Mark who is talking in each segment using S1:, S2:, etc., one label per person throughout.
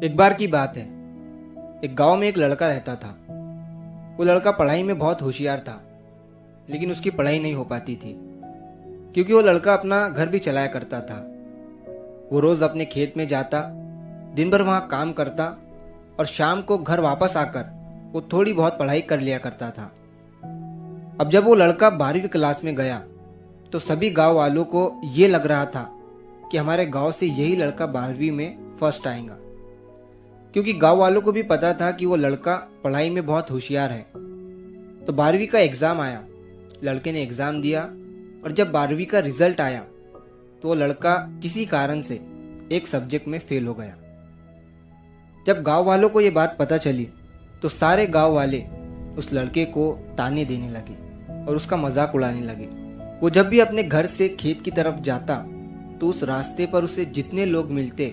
S1: एक बार की बात है। एक गांव में एक लड़का रहता था। वो लड़का पढ़ाई में बहुत होशियार था, लेकिन उसकी पढ़ाई नहीं हो पाती थी क्योंकि वो लड़का अपना घर भी चलाया करता था। वो रोज अपने खेत में जाता, दिन भर वहां काम करता और शाम को घर वापस आकर वो थोड़ी बहुत पढ़ाई कर लिया करता था। अब जब वो लड़का 12वीं क्लास में गया तो सभी गांव वालों को ये लग रहा था कि हमारे गांव से यही लड़का 12वीं में फर्स्ट आएगा, क्योंकि गांव वालों को भी पता था कि वो लड़का पढ़ाई में बहुत होशियार है। तो 12वीं का एग्जाम आया, लड़के ने एग्जाम दिया और जब 12वीं का रिजल्ट आया तो वो लड़का किसी कारण से एक सब्जेक्ट में फेल हो गया। जब गांव वालों को ये बात पता चली तो सारे गांव वाले उस लड़के को ताने देने लगे और उसका मजाक उड़ाने लगे। वो जब भी अपने घर से खेत की तरफ जाता तो उस रास्ते पर उसे जितने लोग मिलते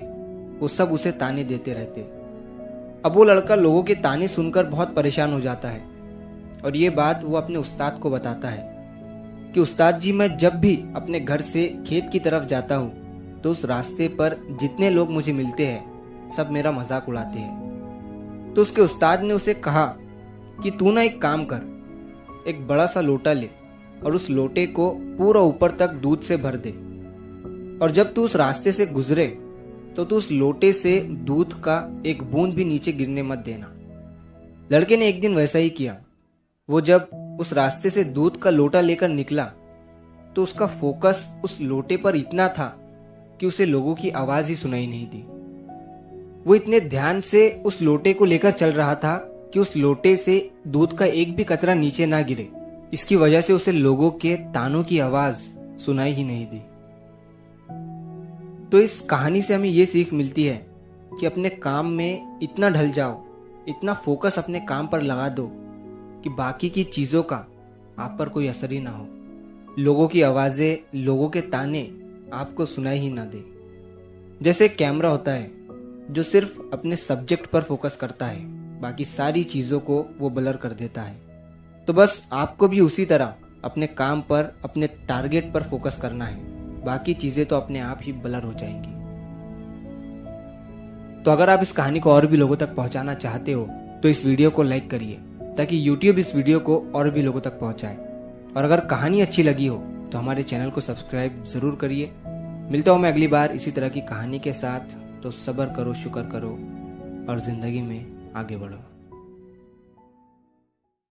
S1: वो सब उसे ताने देते रहते। अब वो लड़का लोगों के ताने सुनकर बहुत परेशान हो जाता है और ये बात वो अपने उस्ताद को बताता है कि उस्ताद जी, मैं जब भी अपने घर से खेत की तरफ जाता हूँ तो उस रास्ते पर जितने लोग मुझे मिलते हैं सब मेरा मजाक उड़ाते हैं। तो उसके उस्ताद ने उसे कहा कि तू ना एक काम कर, एक बड़ा सा लोटा ले और उस लोटे को पूरा ऊपर तक दूध से भर दे और जब तू उस रास्ते से गुजरे तो तू उस लोटे से दूध का एक बूंद भी नीचे गिरने मत देना। लड़के ने एक दिन वैसा ही किया। वो जब उस रास्ते से दूध का लोटा लेकर निकला तो उसका फोकस उस लोटे पर इतना था कि उसे लोगों की आवाज ही सुनाई नहीं दी। वो इतने ध्यान से उस लोटे को लेकर चल रहा था कि उस लोटे से दूध का एक भी कतरा नीचे ना गिरे। इसकी वजह से उसे लोगों के तानों की आवाज सुनाई ही नहीं दी। तो इस कहानी से हमें ये सीख मिलती है कि अपने काम में इतना ढल जाओ, इतना फोकस अपने काम पर लगा दो कि बाकी की चीजों का आप पर कोई असर ही ना हो। लोगों की आवाजें, लोगों के ताने आपको सुनाई ही ना दे। जैसे कैमरा होता है जो सिर्फ अपने सब्जेक्ट पर फोकस करता है, बाकी सारी चीजों को वो ब्लर कर देता है। तो बस आपको भी उसी तरह अपने काम पर, अपने टारगेट पर फोकस करना है, बाकी चीजें तो अपने आप ही ब्लर हो जाएंगी। तो अगर आप इस कहानी को और भी लोगों तक पहुंचाना चाहते हो तो इस वीडियो को लाइक करिए ताकि YouTube इस वीडियो को और भी लोगों तक पहुंचाए। और अगर कहानी अच्छी लगी हो तो हमारे चैनल को सब्सक्राइब जरूर करिए। मिलता हूं मैं अगली बार इसी तरह की कहानी के साथ। तो सब्र करो, शुक्र करो और जिंदगी में आगे बढ़ो।